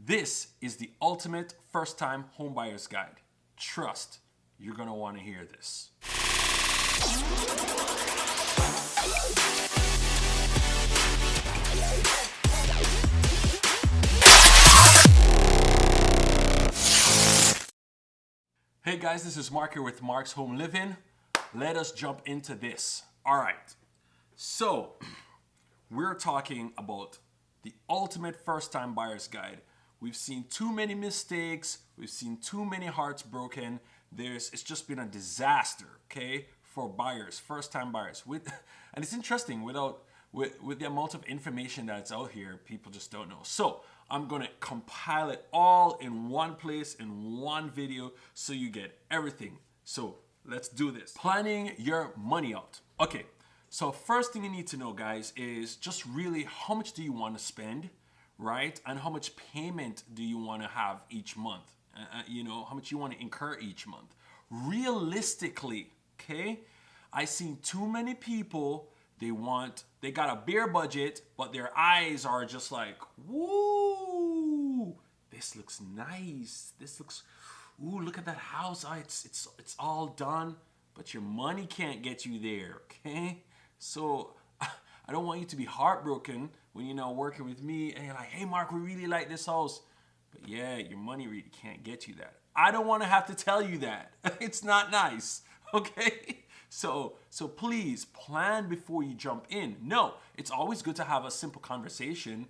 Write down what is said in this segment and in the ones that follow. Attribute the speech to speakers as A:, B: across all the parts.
A: This is the ultimate first-time homebuyer's guide. Trust, you're gonna wanna hear this. Hey guys, this is Mark here with Mark's Home Living. Let us jump into this. All right, so we're talking about the ultimate first-time buyer's guide. We've seen too many mistakes. We've seen too many hearts broken. It's just been a disaster, okay, for buyers, first-time buyers. And it's interesting, with the amount of information that's out here, people just don't know. So I'm gonna compile it all in one place, in one video, so you get everything. So let's do this. Planning your money out. Okay, so first thing you need to know, guys, is just really how much do you want to spend, right? And how much payment do you want to have each month? How much you want to incur each month. Realistically, okay? I've seen too many people, they got a bare budget, but their eyes are just like, woo, this looks nice. Ooh, look at that house. It's all done, but your money can't get you there, okay? So I don't want you to be heartbroken when you're now working with me and you're like, hey Mark, we really like this house. But yeah, your money really can't get you that. I don't want to have to tell you that. It's not nice, okay? So please plan before you jump in. No, it's always good to have a simple conversation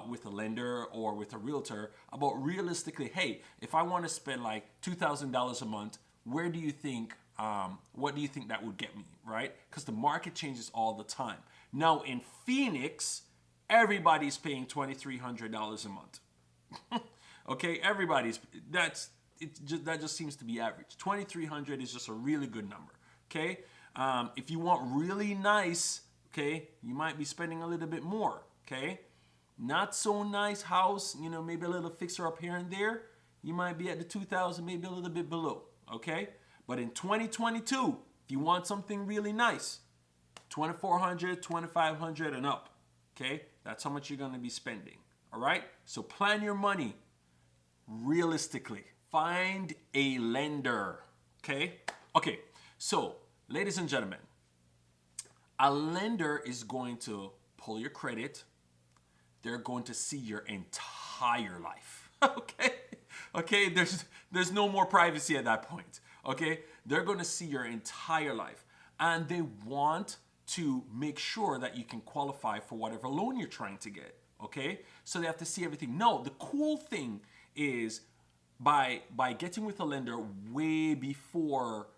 A: with a lender or with a realtor about realistically, hey, if I want to spend like $2,000 a month, what do you think that would get me, right? Because the market changes all the time. Now in Phoenix, everybody's paying $2,300 a month. Okay, that just seems to be average. 2,300 is just a really good number. Okay, if you want really nice, okay, you might be spending a little bit more. Okay, not so nice house, maybe a little fixer up here and there, you might be at the 2,000, maybe a little bit below. Okay, but in 2022, if you want something really nice, 2,400, 2,500 and up. Okay, that's how much you're gonna be spending. All right, so plan your money realistically. Find a lender. Okay. So, ladies and gentlemen, a lender is going to pull your credit. They're going to see your entire life. Okay. There's no more privacy at that point. Okay. They're going to see your entire life, and they want to make sure that you can qualify for whatever loan you're trying to get. Okay. So they have to see everything. No, the cool thing is by getting with a lender way before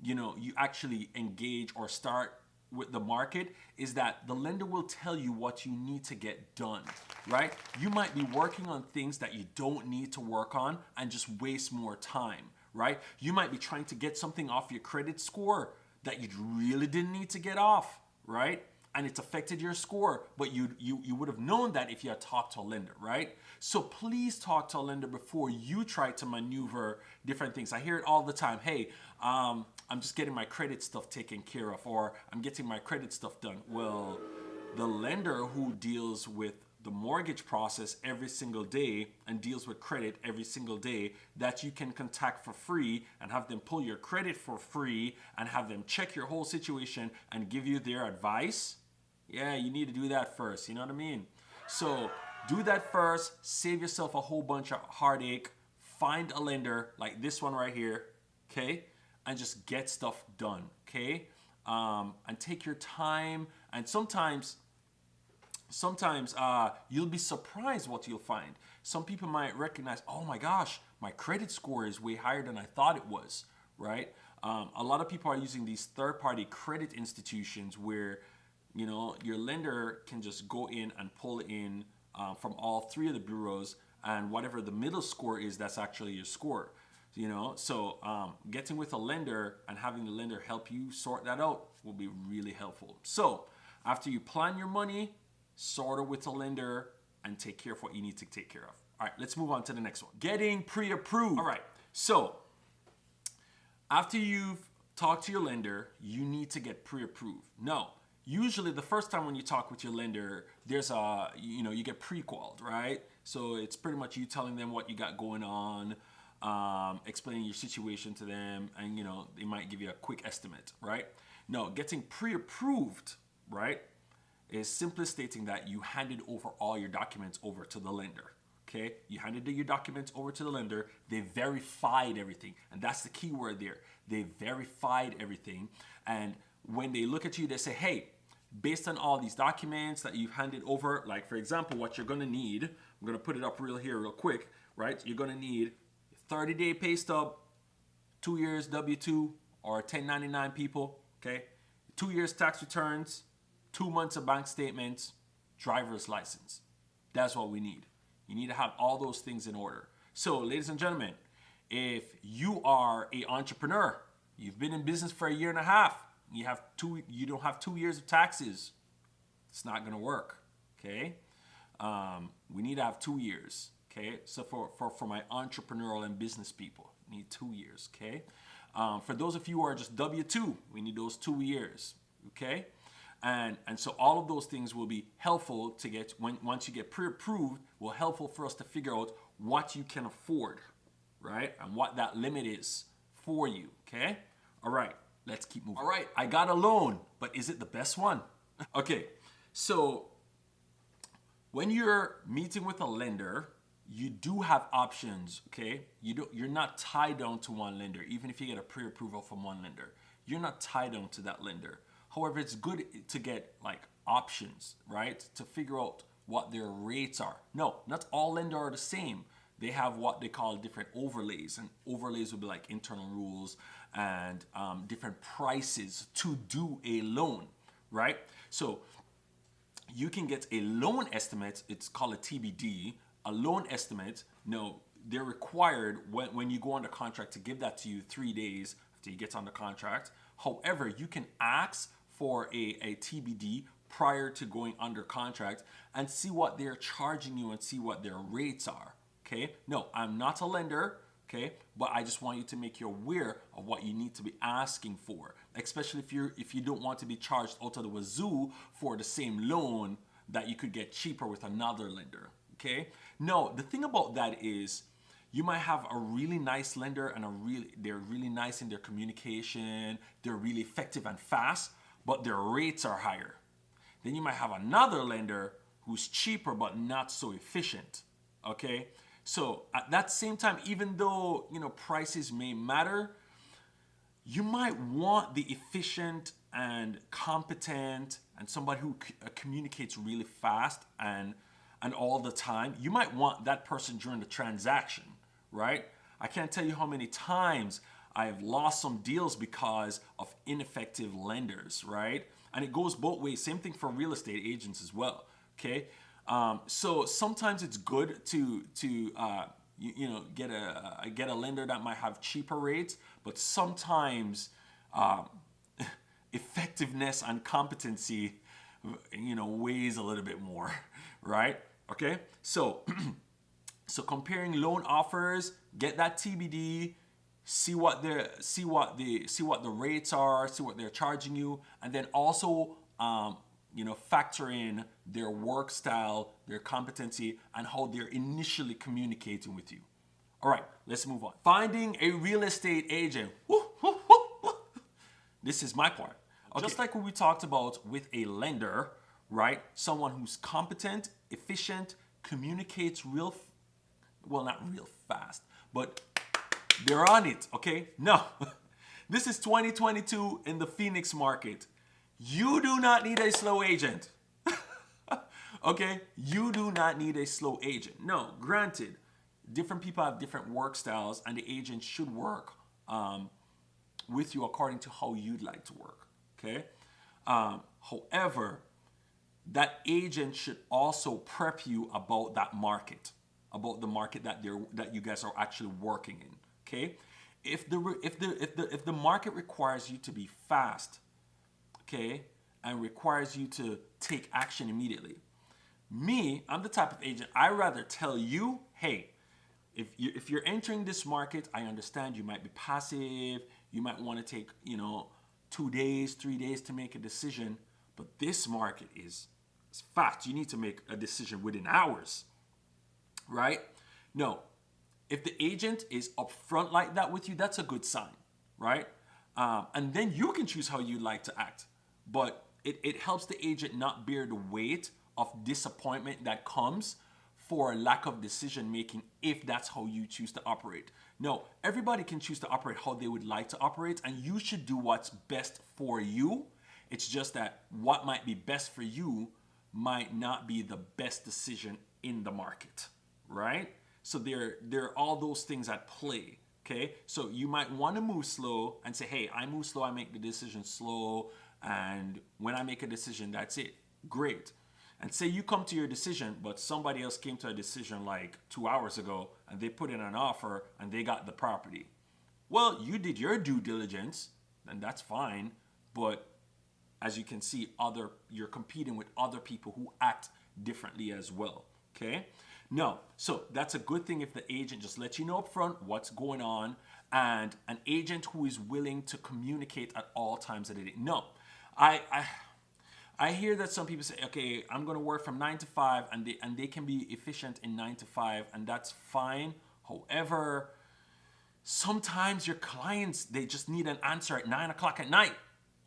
A: you actually engage or start with the market, is that the lender will tell you what you need to get done, right? You might be working on things that you don't need to work on and just waste more time, right? You might be trying to get something off your credit score that you really didn't need to get off, right? And it's affected your score, but you would have known that if you had talked to a lender, right? So please talk to a lender before you try to maneuver different things. I hear it all the time. Hey, I'm just getting my credit stuff taken care of, or I'm getting my credit stuff done. Well, the lender who deals with the mortgage process every single day and deals with credit every single day, that you can contact for free and have them pull your credit for free and have them check your whole situation and give you their advice. Yeah, you need to do that first. You know what I mean? So do that first. Save yourself a whole bunch of heartache. Find a lender like this one right here, okay? And just get stuff done, okay? And take your time. And sometimes you'll be surprised what you'll find. Some people might recognize, oh my gosh, my credit score is way higher than I thought it was, right? A lot of people are using these third-party credit institutions where your lender can just go in and pull in from all three of the bureaus, and whatever the middle score is, that's actually your score. So getting with a lender and having the lender help you sort that out will be really helpful. So after you plan your money, sort it with a lender and take care of what you need to take care of. All right, let's move on to the next one. Getting pre-approved. All right, so after you've talked to your lender, you need to get pre-approved. Now, usually the first time when you talk with your lender, there's you get pre-qualified, right? So it's pretty much you telling them what you got going on, explaining your situation to them, and they might give you a quick estimate, right? No, getting pre-approved, right, is simply stating that you handed over all your documents over to the lender. Okay, you handed your documents over to the lender. They verified everything, and that's the key word there. They verified everything, and when they look at you, they say, "Hey, based on all these documents that you've handed over, like for example, what you're gonna need, I'm gonna put it up real quick, right? You're gonna need 30-day pay stub, 2 years W-2 or 1099 people, okay? 2 years tax returns, 2 months of bank statements, driver's license. That's what we need. You need to have all those things in order. So, ladies and gentlemen, if you are an entrepreneur, you've been in business for a year and a half, you don't have 2 years of taxes, it's not gonna work, okay? We need to have 2 years, okay? So for my entrepreneurial and business people, we need 2 years, okay? For those of you who are just W-2, we need those 2 years, okay? And so all of those things will be helpful to get, once you get pre-approved, will helpful for us to figure out what you can afford, right? And what that limit is for you, okay? All right, let's keep moving. All right, I got a loan, but is it the best one? Okay, so when you're meeting with a lender, you do have options, okay? You're not tied down to one lender, even if you get a pre-approval from one lender. You're not tied down to that lender. However, it's good to get like options, right? To figure out what their rates are. No, not all lenders are the same. They have what they call different overlays, and overlays will be like internal rules and different prices to do a loan, right? So you can get a loan estimate. It's called a TBD, a loan estimate. No, they're required when you go under contract to give that to you 3 days after you get on the contract. However, you can ask for a TBD prior to going under contract and see what they're charging you and see what their rates are, okay? No, I'm not a lender, okay? But I just want you to make you aware of what you need to be asking for, especially if you don't want to be charged out of the wazoo for the same loan that you could get cheaper with another lender, okay? No, the thing about that is you might have a really nice lender and they're really nice in their communication, they're really effective and fast, but their rates are higher. Then you might have another lender who's cheaper but not so efficient, okay? So at that same time, even though prices may matter, you might want the efficient and competent and somebody who communicates really fast and all the time. You might want that person during the transaction, right? I can't tell you how many times I've lost some deals because of ineffective lenders, right? And it goes both ways. Same thing for real estate agents as well, okay? So sometimes it's good to get a lender that might have cheaper rates, but sometimes effectiveness and competency weighs a little bit more, right? Okay, so so comparing loan offers, get that TBD, see what the rates are, see what they're charging you, and then also factor in their work style, their competency, and how they're initially communicating with you. All right, let's move on. Finding a real estate agent. Woo, woo, woo, woo. This is my part. Okay. Just like what we talked about with a lender, right? Someone who's competent, efficient, communicates not real fast, but they're on it, okay? No, this is 2022 in the Phoenix market. You do not need a slow agent, okay? You do not need a slow agent. No, granted, different people have different work styles and the agent should work with you according to how you'd like to work, okay? However, that agent should also prep you about that market, about the market that you guys are actually working in, okay? If the market requires you to be fast, okay, and requires you to take action immediately, I'm the type of agent, I rather tell you, hey, if you're entering this market, I understand you might be passive, you might want to take 2 days, 3 days to make a decision, but this market is fast. You need to make a decision within hours. right? No, if the agent is upfront like that with you, that's a good sign, right? And then you can choose how you like to act. But it helps the agent not bear the weight of disappointment that comes for lack of decision making if that's how you choose to operate. No, everybody can choose to operate how they would like to operate, and you should do what's best for you. It's just that what might be best for you might not be the best decision in the market, right? So there are all those things at play. Okay, so you might want to move slow and say, hey, I move slow, I make the decision slow, and when I make a decision, that's it. Great. And say you come to your decision, but somebody else came to a decision like 2 hours ago and they put in an offer and they got the property. Well, you did your due diligence, and that's fine, but as you can see, you're competing with other people who act differently as well. Okay? No, so that's a good thing if the agent just lets you know up front what's going on, and an agent who is willing to communicate at all times of the day. No, I hear that some people say, okay, I'm going to work from 9 to 5, and they can be efficient in 9 to 5, and that's fine. However, sometimes your clients, they just need an answer at 9 o'clock at night,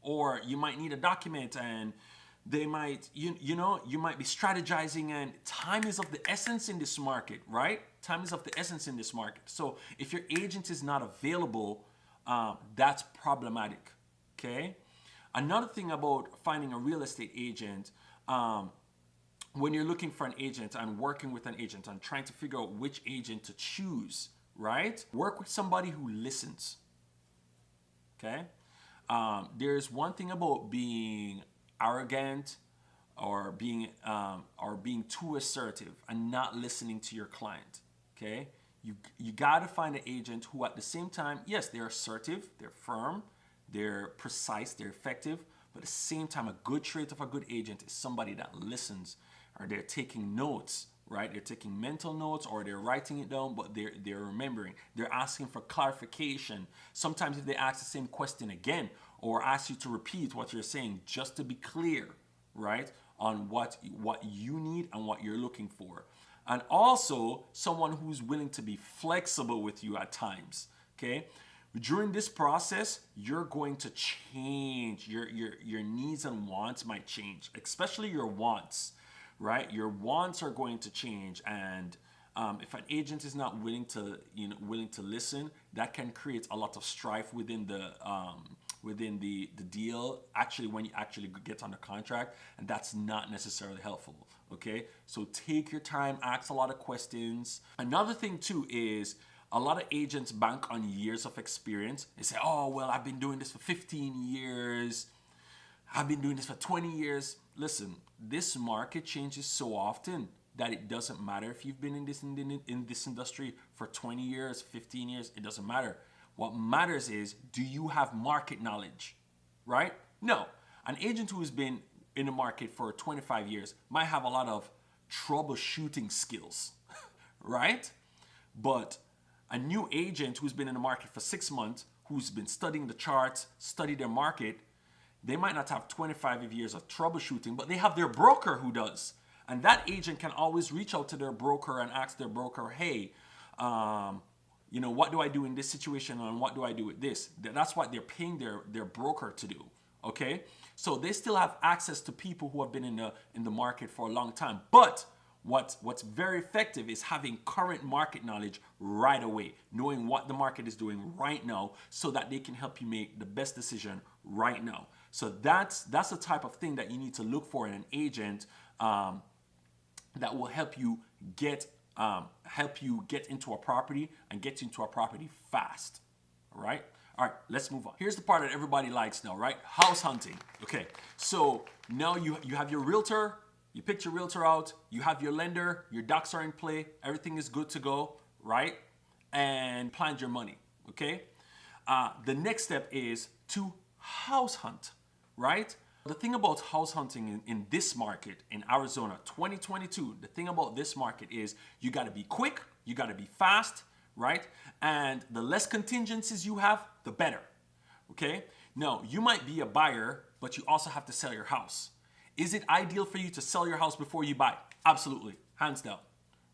A: or you might need a document, and they might, you might be strategizing, and time is of the essence in this market, right? Time is of the essence in this market. So if your agent is not available, that's problematic, okay? Another thing about finding a real estate agent, when you're looking for an agent and working with an agent and trying to figure out which agent to choose, right? Work with somebody who listens, okay? There's one thing about being arrogant or being too assertive and not listening to your client. Okay, you got to find an agent who, at the same time, yes, they're assertive, they're firm, they're precise, they're effective, but at the same time, a good trait of a good agent is somebody that listens, or they're taking notes, right? They're taking mental notes, or they're writing it down, but they're remembering. They're asking for clarification. Sometimes if they ask the same question again, or ask you to repeat what you're saying, just to be clear, right, on what you need and what you're looking for. And also someone who's willing to be flexible with you at times, okay? During this process, you're going to change. Your needs and wants might change, especially your wants, right? Your wants are going to change, and if an agent is not willing to listen, that can create a lot of strife within the deal, actually, when you actually get on the contract, and that's not necessarily helpful, okay? So take your time, ask a lot of questions. Another thing too is a lot of agents bank on years of experience. They say, oh, well, I've been doing this for 15 years. I've been doing this for 20 years. Listen, this market changes so often that it doesn't matter if you've been in this industry for 20 years, 15 years, it doesn't matter. What matters is, do you have market knowledge, right? No, an agent who's been in the market for 25 years might have a lot of troubleshooting skills, right? But a new agent who's been in the market for 6 months, who's been studying the charts, study their market, they might not have 25 years of troubleshooting, but they have their broker who does. And that agent can always reach out to their broker and ask their broker, hey, what do I do in this situation, and what do I do with this? That's what they're paying their broker to do, okay? So they still have access to people who have been in the market for a long time. But what's very effective is having current market knowledge right away, knowing what the market is doing right now, so that they can help you make the best decision right now. So that's the type of thing that you need to look for in an agent, that will help you get into a property and get into a property fast. All right, let's move on. Here's the part that everybody likes now, right? House hunting. Okay, so now you have your realtor. You picked your realtor out. You have your lender. Your docs are in play. Everything is good to go, right? And planned your money. Okay. The next step is to house hunt, right? The thing about house hunting in this market in Arizona 2022, the thing about this market is you got to be quick, you got to be fast, right? And the less contingencies you have, the better, okay? Now, you might be a buyer, but you also have to sell your house. Is it ideal for you to sell your house before you buy? Absolutely, hands down,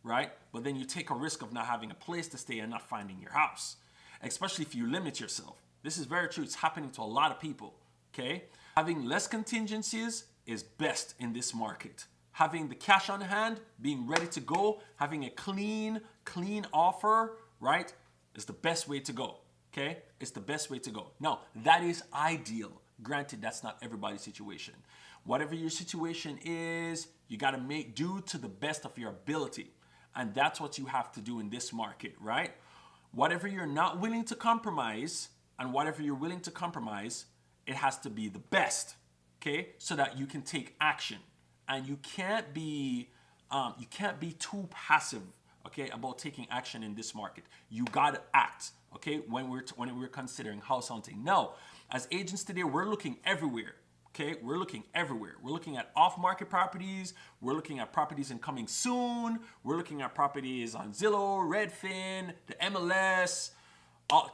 A: right? But then you take a risk of not having a place to stay and not finding your house, especially if you limit yourself. This is very true. It's happening to a lot of people, okay? Having less contingencies is best in this market. Having the cash on hand, being ready to go, having a clean offer, right, is the best way to go, okay? It's the best way to go. Now, that is ideal. Granted, that's not everybody's situation. Whatever your situation is, you got to make do to the best of your ability. And that's what you have to do in this market, right? Whatever you're not willing to compromise and whatever you're willing to compromise, it has to be the best, okay? So that you can take action. And you can't be too passive, okay, about taking action in this market. You gotta act, okay, when we're considering house hunting. Now, as agents today, we're looking everywhere, okay? We're looking everywhere. We're looking at off-market properties. We're looking at properties incoming soon. We're looking at properties on Zillow, Redfin, the MLS,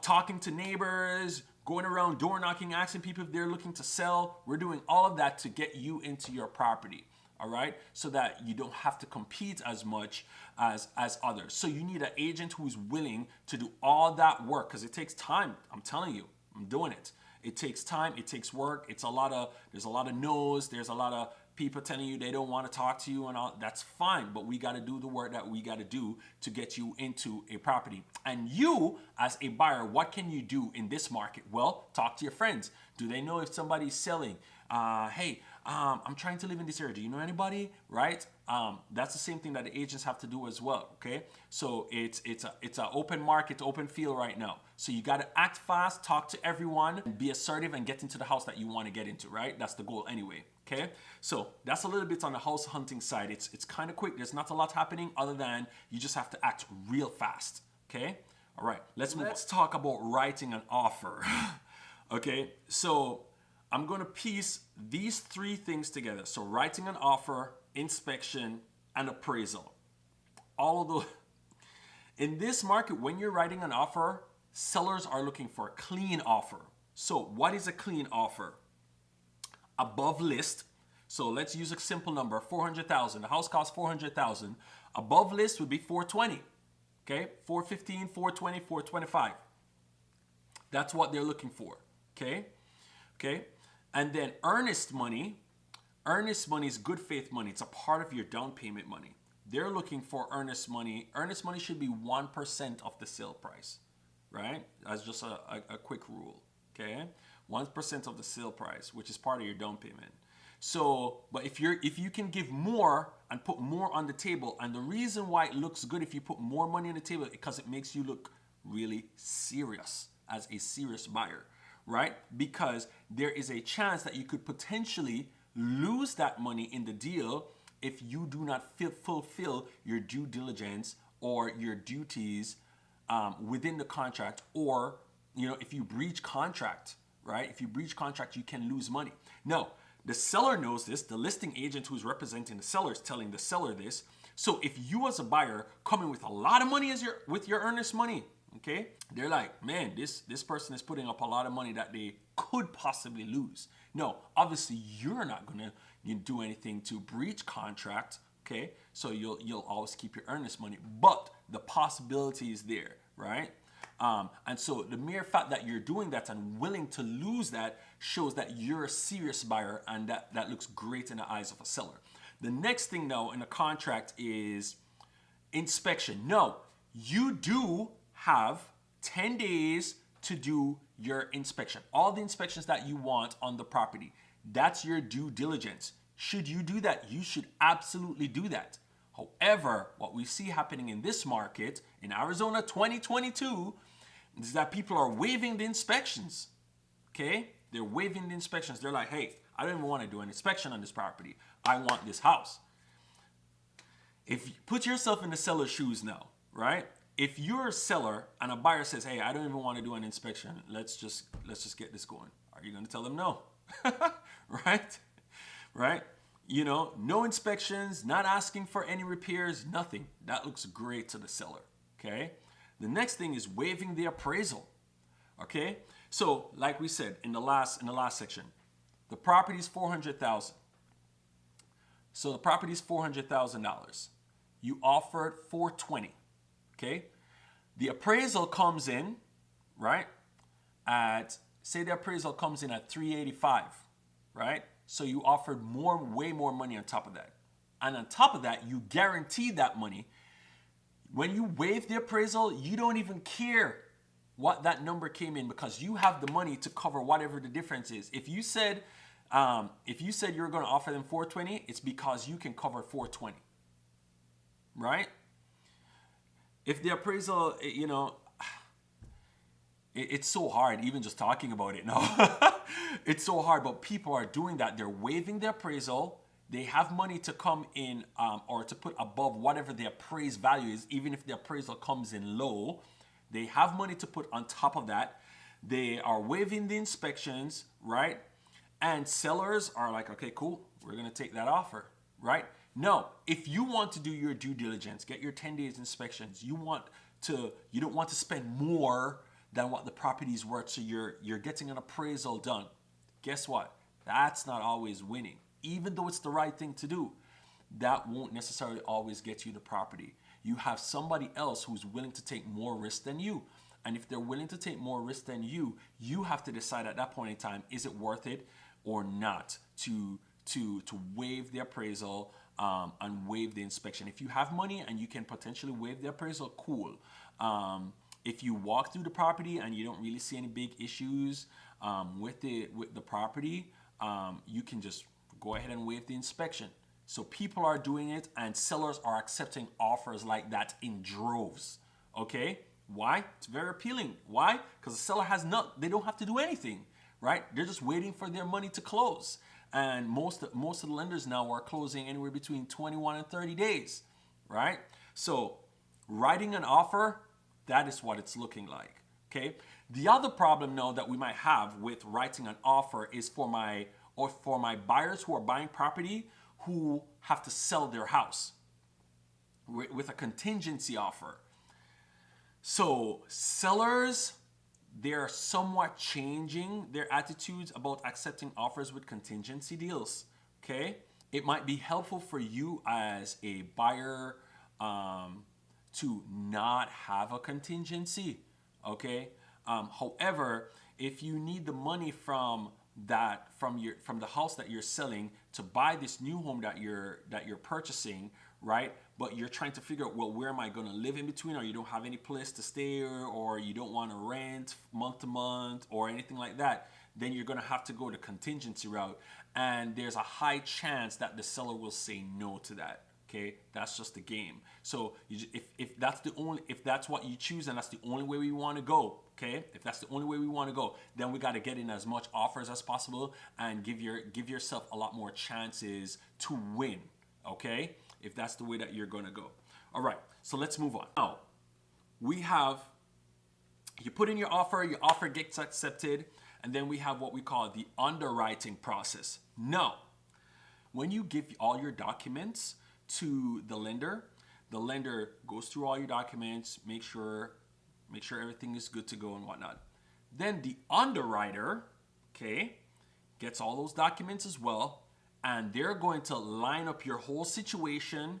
A: talking to neighbors, going around door knocking, asking people if they're looking to sell. We're doing all of that to get you into your property. All right, so that you don't have to compete as much as others. So you need an agent who's willing to do all that work, because it takes time. I'm telling you, I'm doing it. It takes time, it takes work. There's a lot of no's, there's a lot of people telling you they don't want to talk to you and all. That's fine, but we got to do the work that we got to do to get you into a property. And you, as a buyer, what can you do in this market? Well, talk to your friends. Do they know if somebody's selling? Hey, I'm trying to live in this area. Do you know anybody? Right? That's the same thing that the agents have to do as well. Okay. So it's an open market, open field right now. So you got to act fast, talk to everyone, and be assertive and get into the house that you want to get into. Right? That's the goal anyway. Okay. So that's a little bit on the house hunting side. It's kind of quick. There's not a lot happening other than you just have to act real fast. Okay. All right. Let's talk about writing an offer. Okay. So I'm going to piece these three things together. So writing an offer, inspection, and appraisal. All of those. In this market, when you're writing an offer, sellers are looking for a clean offer. So what is a clean offer? Above list. So let's use a simple number, 400,000. The house costs 400,000. Above list would be 420. Okay? 415, 420, 425. That's what they're looking for. Okay? Okay? And then earnest money is good faith money. It's a part of your down payment money. They're looking for earnest money. Earnest money should be 1% of the sale price, right? That's just a quick rule, okay? 1% of the sale price, which is part of your down payment. So, but if you can give more and put more on the table, and the reason why it looks good if you put more money on the table, because it makes you look really serious as a serious buyer. Right? Because there is a chance that you could potentially lose that money in the deal if you do not fulfill your due diligence or your duties within the contract, or if you breach contract, right? If you breach contract, you can lose money. No, the seller knows this. The listing agent who's representing the seller is telling the seller this. So if you as a buyer come in with a lot of money with your earnest money, okay, they're like, man, this person is putting up a lot of money that they could possibly lose. No, obviously you're not gonna do anything to breach contract, okay? So you'll always keep your earnest money, but the possibility is there, right? And so the mere fact that you're doing that and willing to lose that shows that you're a serious buyer, and that looks great in the eyes of a seller. The next thing now in a contract is inspection. No, you do have 10 days to do your inspection. All the inspections that you want on the property. That's your due diligence. Should you do that? You should absolutely do that. However, what we see happening in this market, in Arizona 2022, is that people are waiving the inspections. Okay? They're waiving the inspections. They're like, hey, I don't even want to do an inspection on this property. I want this house. If you put yourself in the seller's shoes now, right? If you're a seller and a buyer says, hey, I don't even want to do an inspection, let's just get this going. Are you going to tell them no? Right? Right? No inspections, not asking for any repairs, nothing. That looks great to the seller. Okay? The next thing is waiving the appraisal. Okay? So, like we said in the last section, the property is $400,000. So the property is $400,000. You offered 420, okay? The appraisal comes in, right, at, say the appraisal comes in at 385, right? So you offered way more money on top of that. And on top of that, you guaranteed that money. When you waive the appraisal, you don't even care what that number came in because you have the money to cover whatever the difference is. If you said you're going to offer them 420, it's because you can cover 420, right? If the appraisal, you know, it's so hard even just talking about it now. It's so hard, but people are doing that. They're waiving the appraisal. They have money to come in or to put above whatever the appraised value is, even if the appraisal comes in low. They have money to put on top of that. They are waiving the inspections, right? And sellers are like, okay, cool, we're going to take that offer, right? No, if you want to do your due diligence, get your 10 days inspections, you don't want to spend more than what the property is worth, so you're getting an appraisal done. Guess what? That's not always winning. Even though it's the right thing to do, that won't necessarily always get you the property. You have somebody else who's willing to take more risk than you. And if they're willing to take more risk than you, you have to decide at that point in time, is it worth it or not to waive the appraisal and waive the inspection. If you have money and you can potentially waive the appraisal, cool. If you walk through the property and you don't really see any big issues with the property, you can just go ahead and waive the inspection. So people are doing it and sellers are accepting offers like that in droves. Okay? Why? It's very appealing. Why? Because the seller they don't have to do anything, right? They're just waiting for their money to close. And most of the lenders now are closing anywhere between 21 and 30 days, right? So writing an offer, that is what it's looking like, okay? The other problem now that we might have with writing an offer is for my buyers who are buying property who have to sell their house with a contingency offer. So sellers, they're somewhat changing their attitudes about accepting offers with contingency deals, okay? It might be helpful for you as a buyer to not have a contingency, okay? However, if you need the money from the house that you're selling to buy this new home that you're purchasing, right? But you're trying to figure out, well, where am I going to live in between, or you don't have any place to stay, or you don't want to rent month to month or anything like that, then you're going to have to go the contingency route. And there's a high chance that the seller will say no to that. Okay, that's just the game. So if that's what you choose and that's the only way we want to go, okay, if that's the only way we want to go, then we got to get in as much offers as possible and give yourself a lot more chances to win. Okay, if that's the way that you're going to go. All right, so let's move on. Now you put in your offer gets accepted, and then we have what we call the underwriting process. Now, when you give all your documents to the lender goes through all your documents, make sure everything is good to go and whatnot. Then the underwriter, okay, gets all those documents as well, and they're going to line up your whole situation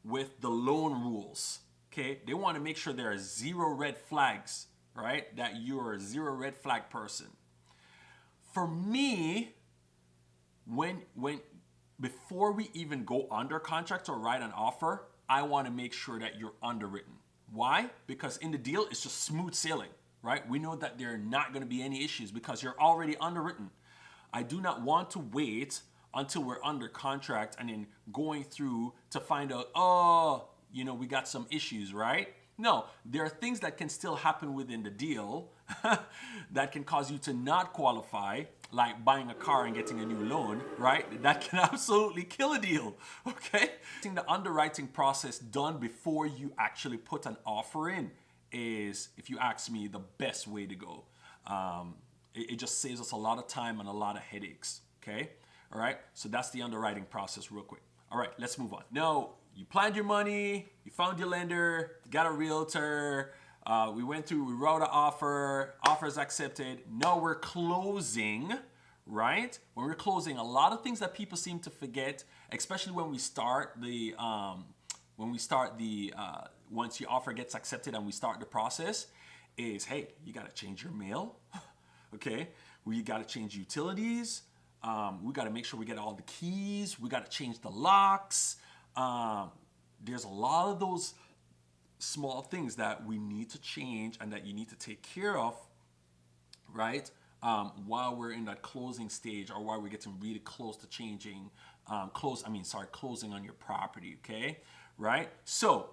A: with the loan rules. Okay, they want to make sure there are zero red flags, right? That you're a zero red flag person. For me, before we even go under contract or write an offer, I want to make sure that you're underwritten. Why? Because in the deal, it's just smooth sailing, right? We know that there are not going to be any issues because you're already underwritten. I do not want to wait until we're under contract and then going through to find out, we got some issues, right? No, there are things that can still happen within the deal that can cause you to not qualify, like buying a car and getting a new loan, right? That can absolutely kill a deal, okay? Getting the underwriting process done before you actually put an offer in is, if you ask me, the best way to go. It just saves us a lot of time and a lot of headaches, okay? All right, so that's the underwriting process real quick. All right, let's move on. Now, you planned your money, you found your lender, you got a realtor, we wrote an offer, offers accepted. Now we're closing, right? When we're closing, a lot of things that people seem to forget, especially when we start the when we start the once your offer gets accepted and we start the process is, hey, you got to change your mail. Okay, we got to change utilities. We got to make sure we get all the keys. We got to change the locks. There's a lot of those small things that we need to change and that you need to take care of, right? While we're in that closing stage, or while we're getting really close to closing on your property, okay? Right? So,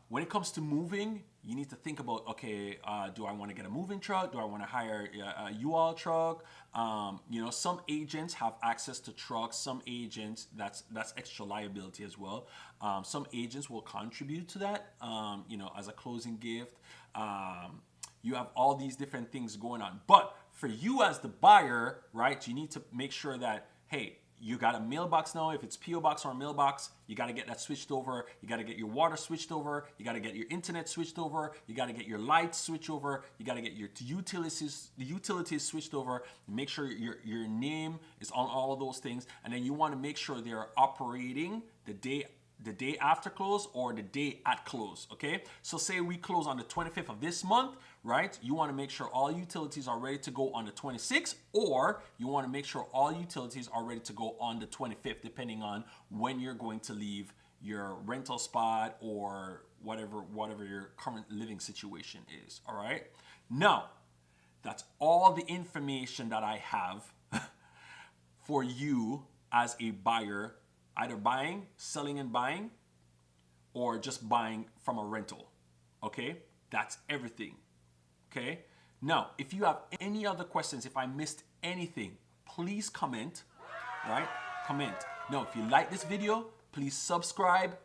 A: when it comes to moving, you need to think about, okay, do I want to get a moving truck? Do I want to hire a U-Haul truck? Some agents have access to trucks. Some agents, that's extra liability as well. Some agents will contribute to that, as a closing gift. You have all these different things going on. But for you as the buyer, right, you need to make sure that, hey, you got a mailbox now. If it's P.O. box or a mailbox, you got to get that switched over. You got to get your water switched over. You got to get your internet switched over. You got to get your lights switched over. You got to get your utilities switched over. Make sure your name is on all of those things. And then you want to make sure they're operating the day after close or the day at close, okay? So say we close on the 25th of this month, right? You want to make sure all utilities are ready to go on the 26th, or you want to make sure all utilities are ready to go on the 25th, depending on when you're going to leave your rental spot or whatever your current living situation is, all right? Now, that's all the information that I have for you as a buyer, either buying, selling and buying, or just buying from a rental, okay? That's everything, okay? Now, if you have any other questions, if I missed anything, please comment, right? Comment. Now, if you like this video, please subscribe,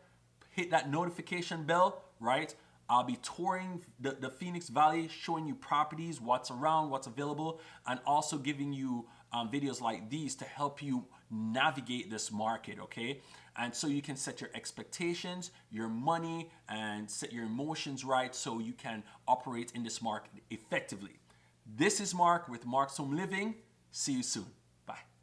A: hit that notification bell, right? I'll be touring the Phoenix Valley, showing you properties, what's around, what's available, and also giving you videos like these to help you navigate this market, okay? And so you can set your expectations, your money, and set your emotions right so you can operate in this market effectively. This is Mark with Mark's Home Living. See you soon.